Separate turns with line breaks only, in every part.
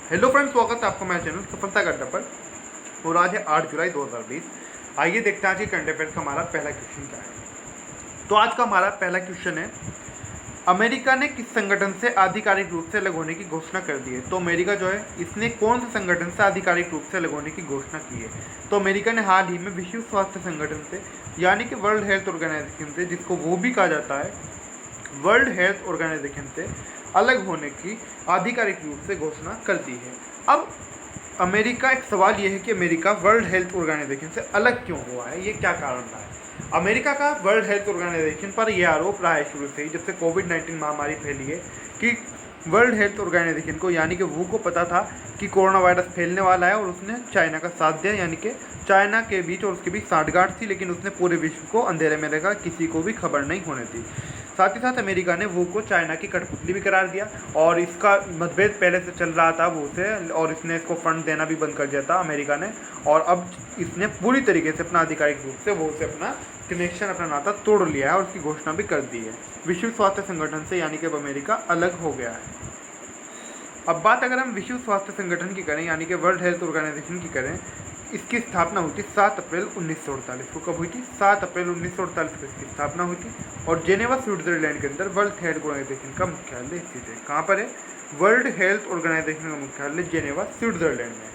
Hello friends, स्वागत है आपका मेरे चैनल सफलता का अड्डा पर। और आज है 8 जुलाई 2020। आइए देखते हैं आज के करंट अफेयर का हमारा पहला क्वेश्चन क्या है। तो आज का हमारा पहला क्वेश्चन है, अमेरिका ने किस संगठन से आधिकारिक रूप से अलग होने की घोषणा कर दी है। तो अमेरिका जो है इसने कौन से संगठन से आधिकारिक रूप से अलग होने की घोषणा की है। तो अमेरिका ने हाल ही में विश्व स्वास्थ्य संगठन से यानी कि वर्ल्ड हेल्थ ऑर्गेनाइजेशन से, जिसको वो भी कहा जाता है वर्ल्ड हेल्थ ऑर्गेनाइजेशन से अलग होने की आधिकारिक रूप से घोषणा कर दी है। अब अमेरिका, एक सवाल यह है कि अमेरिका वर्ल्ड हेल्थ ऑर्गेनाइजेशन से अलग क्यों हुआ है, ये क्या कारण रहा है। अमेरिका का वर्ल्ड हेल्थ ऑर्गेनाइजेशन पर यह आरोप रहा है शुरू से ही, जब से कोविड-19 महामारी फैली है, कि वर्ल्ड हेल्थ ऑर्गेनाइजेशन को यानी कि वो को पता था कि कोरोना वायरस फैलने वाला है और उसने चाइना का साथ दिया, यानी कि चाइना के बीच और उसके बीच साठगांठ थी, लेकिन उसने पूरे विश्व को अंधेरे में रखा, किसी को भी खबर नहीं होने दी। साथ ही साथ अमेरिका ने वो को चाइना की कठपुतली भी करार दिया और इसका मतभेद पहले से चल रहा था वो से, और इसने इसको फंड देना भी बंद कर दिया था अमेरिका ने। और अब इसने पूरी तरीके से अपना आधिकारिक रूप से वो से अपना कनेक्शन, अपना नाता तोड़ लिया है और उसकी घोषणा भी कर दी है विश्व स्वास्थ्य संगठन से, यानी कि अब अमेरिका अलग हो गया है। अब बात अगर हम विश्व स्वास्थ्य संगठन की करें, यानी कि वर्ल्ड हेल्थ ऑर्गेनाइजेशन की करें, इसकी स्थापना हुई थी 7 अप्रैल 1948 को। कब हुई थी? 7 अप्रैल 1948 को इसकी स्थापना हुई थी और जेनेवा स्विट्जरलैंड के अंदर वर्ल्ड हेल्थ ऑर्गेनाइजेशन का मुख्यालय स्थित है। कहाँ पर है? वर्ल्ड हेल्थ ऑर्गेनाइजेशन का मुख्यालय जेनेवा स्विट्जरलैंड में है।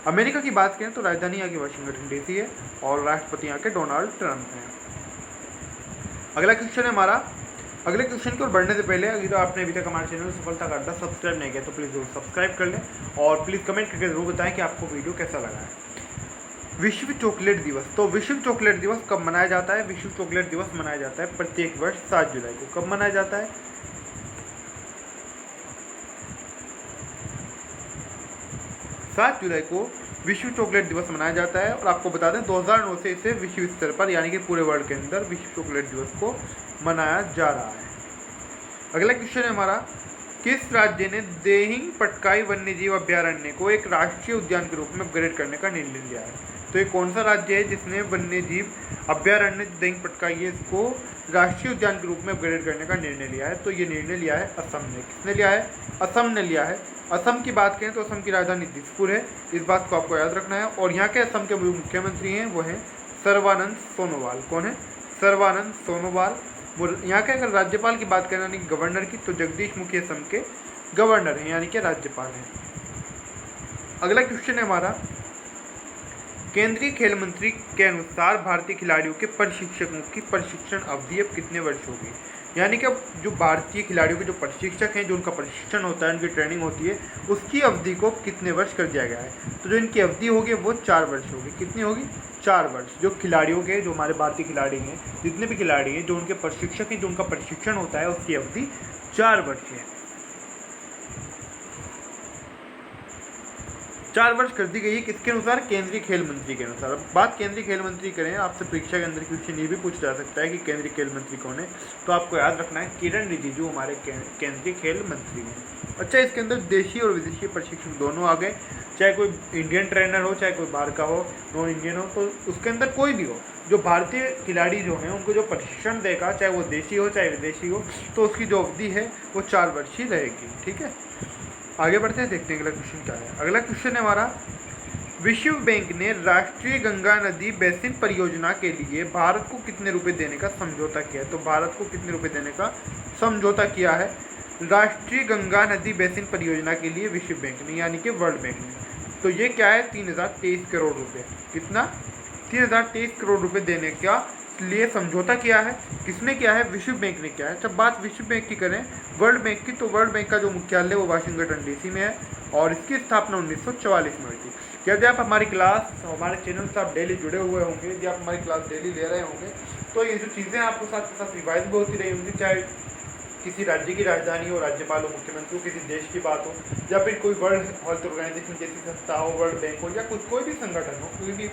अमेरिका की बात करें तो राजधानी यहाँ की वाशिंगटन डीसी है और राष्ट्रपति यहाँ के डोनाल्ड ट्रंप हैं। अगला क्वेश्चन है हमारा। अगले क्वेश्चन की ओर बढ़ने से पहले अगर आपने अभी तक हमारे चैनल सफलता का अड्डा सब्सक्राइब नहीं किया तो प्लीज़ जरूर सब्सक्राइब कर लें और प्लीज़ कमेंट करके जरूर बताएं कि आपको वीडियो कैसा लगा है। विश्व चॉकलेट दिवस। तो विश्व चॉकलेट दिवस कब मनाया जाता है? विश्व चॉकलेट दिवस मनाया जाता है प्रत्येक वर्ष 7 जुलाई को। कब मनाया जाता है? 7 जुलाई को विश्व चॉकलेट दिवस मनाया जाता है। और आपको बता दें 2009 से इसे विश्व स्तर पर यानी कि पूरे वर्ल्ड के अंदर विश्व चॉकलेट दिवस को मनाया जा रहा है। अगला क्वेश्चन है हमारा, किस राज्य ने देहिंग पटकाई वन्यजीव अभ्यारण्य को एक राष्ट्रीय उद्यान के रूप में अपग्रेड करने का निर्णय लिया है? तो ये कौन सा राज्य है जिसने वन्यजीव अभ्यारण्य देहिंग पटकाई है इसको राष्ट्रीय उद्यान के रूप में अपग्रेड करने का निर्णय लिया है? तो ये निर्णय लिया है असम ने। किसने लिया है? असम ने लिया है। असम की बात करें तो असम की राजधानी दिसपुर है, इस बात को आपको याद रखना है। और यहाँ के असम के मुख्यमंत्री हैं वो हैं सर्बानंद सोनोवाल। कौन है? सर्बानंद सोनोवाल। यहाँ के अगर राज्यपाल की बात करें यानी गवर्नर की, तो जगदीश मुखी असम के गवर्नर हैं यानी कि राज्यपाल हैं। अगला क्वेश्चन है हमारा, केंद्रीय खेल मंत्री के अनुसार भारतीय खिलाड़ियों के प्रशिक्षकों की प्रशिक्षण अवधि अब कितने वर्ष होगी? यानी कि अब जो भारतीय खिलाड़ियों के जो प्रशिक्षक हैं, जो उनका प्रशिक्षण होता है, उनकी ट्रेनिंग होती है, उसकी अवधि को कितने वर्ष कर दिया गया है? तो जो इनकी अवधि होगी वो 4 वर्ष होगी। कितनी होगी? 4 वर्ष। जो खिलाड़ियों के, जो हमारे भारतीय खिलाड़ी हैं, जितने भी खिलाड़ी हैं, जो उनके प्रशिक्षक हैं, जो उनका प्रशिक्षण होता है, उसकी अवधि 4 वर्ष है। 4 वर्ष कर दी गई है। किसके अनुसार? केंद्रीय खेल मंत्री के अनुसार। अब बात केंद्रीय खेल मंत्री करें, आपसे परीक्षा के अंदर क्वेश्चन ये भी पूछा जा सकता है कि केंद्रीय खेल मंत्री कौन है, तो आपको याद रखना है किरण रिजिजू हमारे केंद्रीय खेल मंत्री हैं। अच्छा, इसके अंदर देशी और विदेशी प्रशिक्षक दोनों आ गए, चाहे कोई इंडियन ट्रेनर हो, चाहे कोई बाहर का हो, नॉन इंडियन हो, तो उसके अंदर कोई भी हो, जो भारतीय खिलाड़ी जो हैं उनको जो प्रशिक्षण देगा, चाहे वो देशी हो चाहे विदेशी हो, तो उसकी जो अवधि है वो 4 वर्ष ही रहेगी। ठीक है, आगे बढ़ते हैं, देखते हैं अगला क्वेश्चन क्या है। अगला क्वेश्चन है हमारा, विश्व बैंक ने राष्ट्रीय गंगा नदी बेसिन परियोजना के लिए भारत को कितने रुपए देने का समझौता किया है? तो भारत को कितने रुपए देने का समझौता किया है राष्ट्रीय गंगा नदी बेसिन परियोजना के लिए विश्व बैंक ने, यानी कि वर्ल्ड बैंक ने? तो ये क्या है? 3023 करोड़ रुपए। कितना? 3023 करोड़ रुपए देने का लिए समझौता किया है। किसने किया है? विश्व बैंक ने किया है। जब बात विश्व बैंक की करें, वर्ल्ड बैंक की, तो वर्ल्ड बैंक का जो मुख्यालय वो वाशिंगटन डीसी में है और इसकी स्थापना 1944 में हुई थी। यदि आप हमारी क्लास, हमारे चैनल से आप डेली जुड़े हुए होंगे, यदि आप हमारी क्लास डेली ले रहे होंगे, तो ये जो चीज़ें आपको साथ के साथ रिवाइज भी होती रही होंगी, चाहे किसी राज्य की राजधानी हो, राज्यपाल हो, मुख्यमंत्री हो, किसी देश की बात हो, या फिर कोई वर्ल्ड हेल्थ ऑर्गेनाइजेशन जैसी संस्था हो, वर्ल्ड बैंक हो, या कुछ कोई भी संगठन हो, कोई भी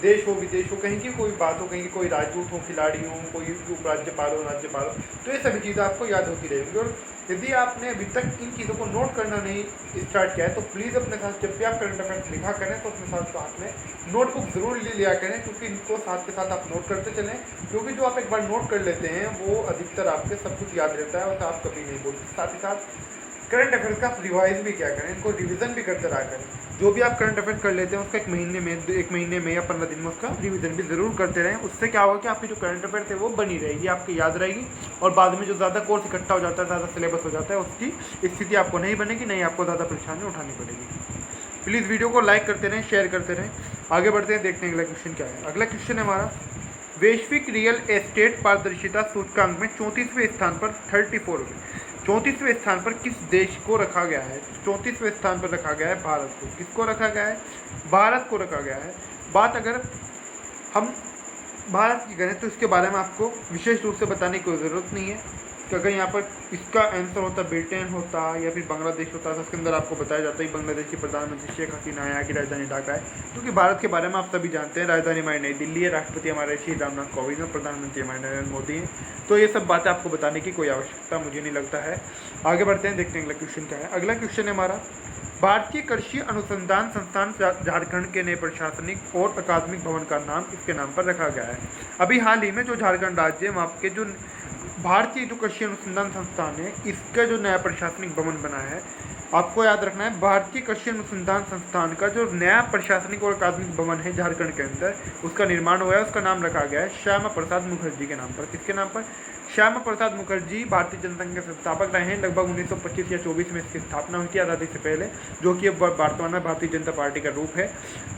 देश हो, विदेश हो, कहीं की कोई बात हो, कहीं की कोई राजदूत हो, खिलाड़ी हो, कोई उपराज्यपाल हो, राज्यपाल हो, तो ये सभी चीज़ें आपको याद होती रहेंगी। और यदि आपने अभी तक इन चीज़ों को नोट करना नहीं स्टार्ट किया है तो प्लीज़ अपने साथ जब भी आप करंट अफेयर्स लिखा करें तो अपने साथ में नोटबुक ज़रूर ले लिया करें, क्योंकि इनको साथ के साथ आप नोट करते चलें, क्योंकि जो आप एक बार नोट कर लेते हैं वो अधिकतर आपके सब कुछ याद रहता है और आप कभी नहीं भूलते। साथ ही साथ करंट अफेयर्स का आप रिवाइज भी क्या करें, इनको रिवीजन भी करते रहा करें। जो भी आप करंट अफेयर्स कर लेते हैं उसका एक महीने में या 15 दिन में उसका रिवीजन भी जरूर करते रहें। उससे क्या होगा कि आपकी जो करंट अफेयर्स है वो बनी रहेगी, आपकी याद रहेगी, और बाद में जो ज़्यादा कोर्स इकट्ठा हो जाता है, ज़्यादा सिलेबस हो जाता है, उसकी स्थिति आपको नहीं बनेगी, नहीं आपको ज़्यादा परेशानी उठानी पड़ेगी। प्लीज़ वीडियो को लाइक करते रहें, शेयर करते रहें। आगे बढ़ते हैं, देखते हैं अगला क्वेश्चन क्या है। अगला क्वेश्चन है हमारा, वैश्विक रियल एस्टेट पारदर्शिता सूचकांक में 34वें स्थान पर 34वें स्थान पर किस देश को रखा गया है? 34वें स्थान पर रखा गया है भारत को। किसको रखा गया है? भारत को रखा गया है। बात अगर हम भारत की करें तो इसके बारे में आपको विशेष रूप से बताने की कोई ज़रूरत नहीं है कि अगर यहाँ पर इसका आंसर होता ब्रिटेन होता या फिर बांग्लादेश होता तो उसके अंदर आपको बताया जाता है बांग्लादेश की प्रधानमंत्री शेख हसीना है, यहाँ की राजधानी ढाका है। क्योंकि भारत के बारे में आप सभी जानते हैं, राजधानी हमारी नई दिल्ली है, राष्ट्रपति हमारे श्री रामनाथ कोविंद है, प्रधानमंत्री हमारे नरेंद्र मोदी हैं। तो ये सब बातें आपको बताने की कोई आवश्यकता मुझे नहीं लगता है। आगे बढ़ते हैं, देखते हैं अगला क्वेश्चन क्या है। अगला क्वेश्चन है हमारा, भारतीय कृषि अनुसंधान संस्थान झारखंड के नए प्रशासनिक और अकादमिक भवन का नाम इसके नाम पर रखा गया है। अभी हाल ही में जो झारखंड राज्य है वहाँ के जो भारतीय जो कृषि अनुसंधान संस्थान है इसका जो नया प्रशासनिक भवन बना है, आपको याद रखना है, भारतीय कृषि अनुसंधान संस्थान का जो नया प्रशासनिक और अकादमिक भवन है झारखंड के अंदर, उसका निर्माण हुआ है, उसका नाम रखा गया है श्यामा प्रसाद मुखर्जी के नाम पर। किसके नाम पर? श्यामा प्रसाद मुखर्जी भारतीय जनता संघ के संस्थापक रहे हैं। लगभग 1925 या 24 में इसकी स्थापना हुई थी आज़ादी से पहले, जो कि अब वर्तमान में भारतीय जनता पार्टी का रूप है।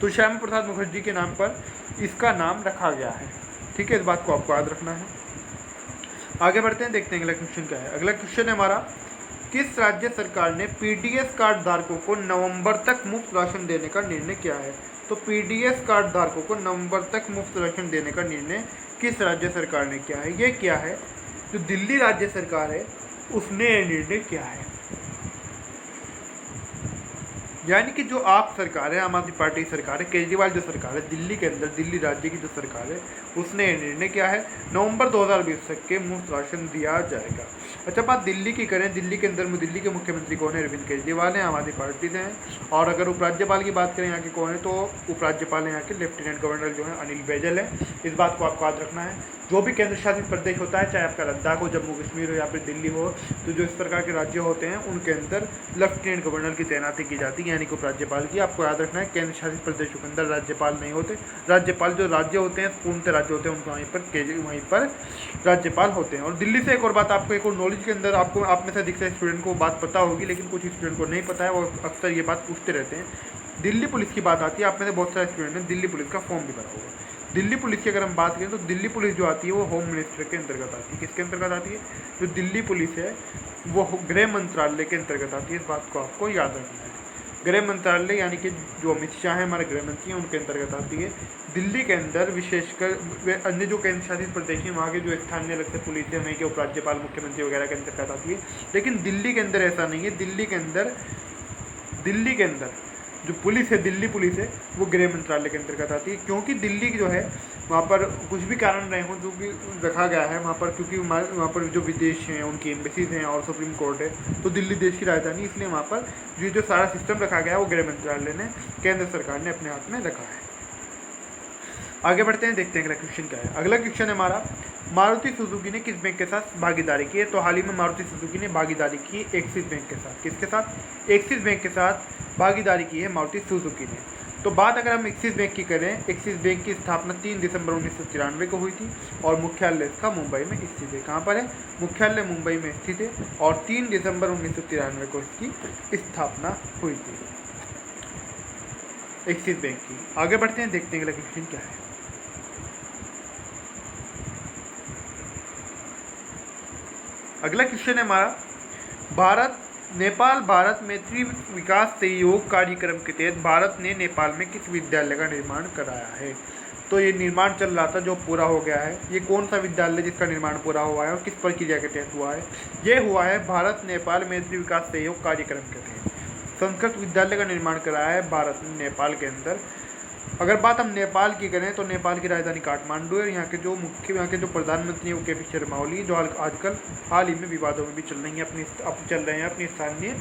तो श्यामा प्रसाद मुखर्जी के नाम पर इसका नाम रखा गया है। ठीक है, इस बात को आपको याद रखना है। आगे बढ़ते हैं, देखते हैं अगला क्वेश्चन क्या है। अगला क्वेश्चन है हमारा, किस राज्य सरकार ने पीडीएस कार्ड धारकों को नवंबर तक मुफ्त राशन देने का निर्णय किया है? तो पीडीएस कार्ड धारकों को नवंबर तक मुफ्त राशन देने का निर्णय किस राज्य सरकार ने किया है? ये क्या है, जो दिल्ली राज्य सरकार है उसने ये निर्णय किया है। यानी कि जो आप सरकार है, आम आदमी पार्टी सरकार है, केजरीवाल जो सरकार है दिल्ली के अंदर, दिल्ली राज्य की जो सरकार है उसने ये निर्णय किया है नवंबर 2020 तक के मुफ्त राशन दिया जाएगा। अच्छा, बात दिल्ली की करें, दिल्ली के अंदर दिल्ली के मुख्यमंत्री कौन है? अरविंद केजरीवाल हैं, आम आदमी पार्टी से हैं। और अगर उपराज्यपाल की बात करें यहाँ के कौन है, तो उपराज्यपाल यहाँ के लेफ्टिनेंट गवर्नर जो है अनिल बैजल है। इस बात को आपको याद रखना है। जो भी केंद्र शासित प्रदेश होता है, चाहे आपका लद्दाख हो, जम्मू कश्मीर हो या फिर दिल्ली हो, तो जो इस प्रकार के राज्य होते हैं उनके अंदर लेफ्टिनेंट गवर्नर की तैनाती की जाती है, यानी कि उपराज्यपाल की। आपको याद रखना है, केंद्र शासित प्रदेशों के अंदर राज्यपाल नहीं होते। राज्यपाल जो राज्य होते हैं, पूर्णतः राज्य होते हैं, उनको वहीं पर राज्यपाल होते हैं। और दिल्ली से एक और बात, आपको एक और नॉलेज के अंदर आपको आप में से अधिकतर स्टूडेंट को बात पता होगी, लेकिन कुछ स्टूडेंट को नहीं पता है, वो अक्सर ये बात पूछते रहते हैं। दिल्ली पुलिस की बात आती है, आप में से बहुत सारे स्टूडेंट ने दिल्ली पुलिस का फॉर्म भी भरा होगा। दिल्ली पुलिस की अगर हम बात करें तो दिल्ली पुलिस जो आती है वो होम मिनिस्टर के अंतर्गत आती है। किसके अंतर्गत आती है? जो दिल्ली पुलिस है वो गृह मंत्रालय के अंतर्गत आती है। इस बात को आपको याद रखना है। गृह मंत्रालय यानी कि जो अमित शाह है हमारे गृह मंत्री हैं, उनके अंतर्गत आती है। दिल्ली के अंदर विशेषकर अन्य जो केंद्र शासित प्रदेश हैं वहाँ के जो स्थानीय अलग से पुलिस है, वहीं के उपराज्यपाल, मुख्यमंत्री वगैरह के अंतर्गत आती है। लेकिन दिल्ली के अंदर ऐसा नहीं है। दिल्ली के अंदर जो पुलिस है, दिल्ली पुलिस है, वो गृह मंत्रालय के अंतर्गत आती है। क्योंकि दिल्ली जो है वहाँ पर कुछ भी कारण रहे हों जो भी रखा गया है वहाँ पर, क्योंकि वहाँ पर जो विदेश हैं उनकी एम्बेसीज हैं और सुप्रीम कोर्ट है, तो दिल्ली देश की राजधानी, इसलिए वहाँ पर जो सारा सिस्टम रखा गया है वो गृह मंत्रालय ने, केंद्र सरकार ने अपने हाथ में रखा है। आगे बढ़ते हैं, देखते हैं अगला क्वेश्चन क्या है। अगला क्वेश्चन है हमारा, मारुति सुजुकी ने किस बैंक के साथ भागीदारी की है? तो हाल ही में मारुति सुजुकी ने भागीदारी की एक्सिस बैंक के साथ। किसके साथ? एक्सिस बैंक के साथ भागीदारी की है मारुति सुजुकी ने। तो बात अगर हम एक्सिस बैंक की करें, एक्सिस बैंक की स्थापना 3 दिसंबर 1993 को हुई थी और मुख्यालय इसका मुंबई में स्थित है। कहाँ पर है? मुख्यालय मुंबई में स्थित है और 3 दिसंबर 1993 को इसकी स्थापना हुई थी एक्सिस बैंक की। आगे बढ़ते हैं, देखते हैं अगला क्वेश्चन क्या है। अगला क्वेश्चन है हमारा, नेपाल भारत मैत्री विकास सहयोग कार्यक्रम के तहत भारत ने नेपाल में किस विद्यालय का निर्माण कराया है? तो ये निर्माण चल रहा था जो पूरा हो गया है। ये कौन सा विद्यालय जिसका निर्माण पूरा हुआ है और किस प्रक्रिया के तहत हुआ है? ये हुआ है भारत नेपाल मैत्री विकास सहयोग कार्यक्रम के तहत संस्कृत विद्यालय का निर्माण कराया है भारत ने नेपाल के अंदर। अगर बात हम नेपाल की करें तो नेपाल की राजधानी काठमांडू है। यहाँ के जो प्रधानमंत्री हैं वो के.पी. शर्मा ओली, जो आजकल हाल ही में विवादों में भी चल रहे हैं अपनी स्थानीय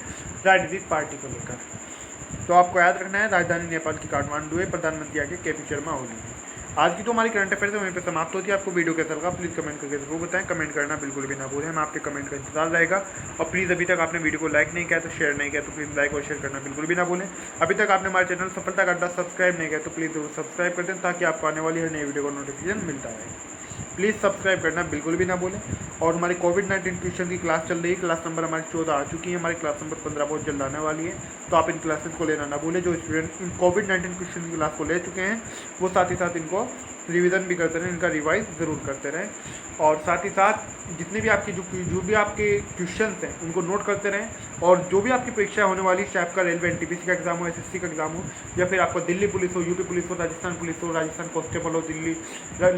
राजनीतिक पार्टी को लेकर। तो आपको याद रखना है, राजधानी नेपाल की काठमांडू है, प्रधानमंत्री आगे के.पी. शर्मा ओली है। आज की तो हमारी करंट अफेयर वहीं पे समाप्त होती है। आपको वीडियो कैसा लगा प्लीज़ कमेंट करके जरूर बताएं। कमेंट करना बिल्कुल भी ना भूलें, हम आपके कमेंट का इंतजार रहेगा। और प्लीज़ अभी तक आपने वीडियो को लाइक नहीं किया तो शेयर नहीं किया तो प्लीज़ लाइक और शेयर करना बिल्कुल भी ना भूलें। अभी तक आपने हमारे चैनल सफलता का अड्डा सब्सक्राइब नहीं किया तो प्लीज़ जरूर सब्सक्राइब कर दें, ताकि आपको आने वाली हर नई वीडियो का नोटिफिकेशन मिलता है। प्लीज़ सब्सक्राइब करना बिल्कुल भी ना भूलें। और हमारी कोविड-19 ट्यूशन की क्लास चल रही है, क्लास नंबर हमारी 14 आ चुकी है, हमारी क्लास नंबर 15 बहुत जल्द आने वाली है। तो आप इन क्लासेस को लेना ना भूलें। जो स्टूडेंट इन कोविड-19 ट्यूशन की क्लास को ले चुके हैं वो साथ ही साथ इनको रिवीजन भी करते रहें, इनका रिवाइज ज़रूर करते रहें। और साथ ही साथ जितने भी आपके जो भी आपके क्वेश्चंस हैं उनको नोट करते रहें। और जो भी आपकी परीक्षा होने वाली, चाहे आपका रेलवे एनटीपीसी का एग्जाम हो, एसएससी का एग्जाम हो, या फिर आपका दिल्ली पुलिस हो, यूपी पुलिस हो, राजस्थान पुलिस हो, राजस्थान कांस्टेबल हो, दिल्ली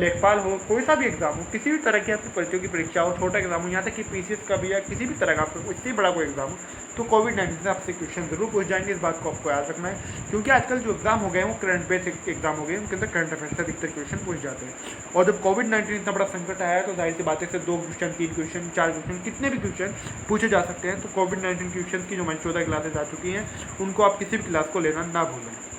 लेखपाल हो, कोई सा भी एग्जाम हो, किसी भी तरह की आपकी भर्तियों की परीक्षा हो, छोटा एग्जाम हो, यहाँ तक कि पीसीएस का भी या किसी भी तरह का आपका इससे बड़ा कोई एग्जाम हो, तो कोविड-19 से आपसे क्वेश्चन जरूर पूछ जाएंगे। इस बात को आपको याद रखना है, क्योंकि आजकल जो एग्जाम हो गए हैं वो करंट बेस्ड एग्जाम हो गए हैं, उनके अंदर करंट अफेयर से अधिकतर क्वेश्चन पूछ जाते हैं। और जब कोविड-19 इतना बड़ा संकट आया है तो जाहिर सी बात है से 2 क्वेश्चन, 3 क्वेश्चन, 4 क्वेश्चन, कितने भी क्वेश्चन पूछे जा सकते हैं। तो कोविड-19 क्वेश्चन की जो हमारी 14 क्लासेज आ चुकी हैं उनको आप किसी भी क्लास को लेना ना भूलें।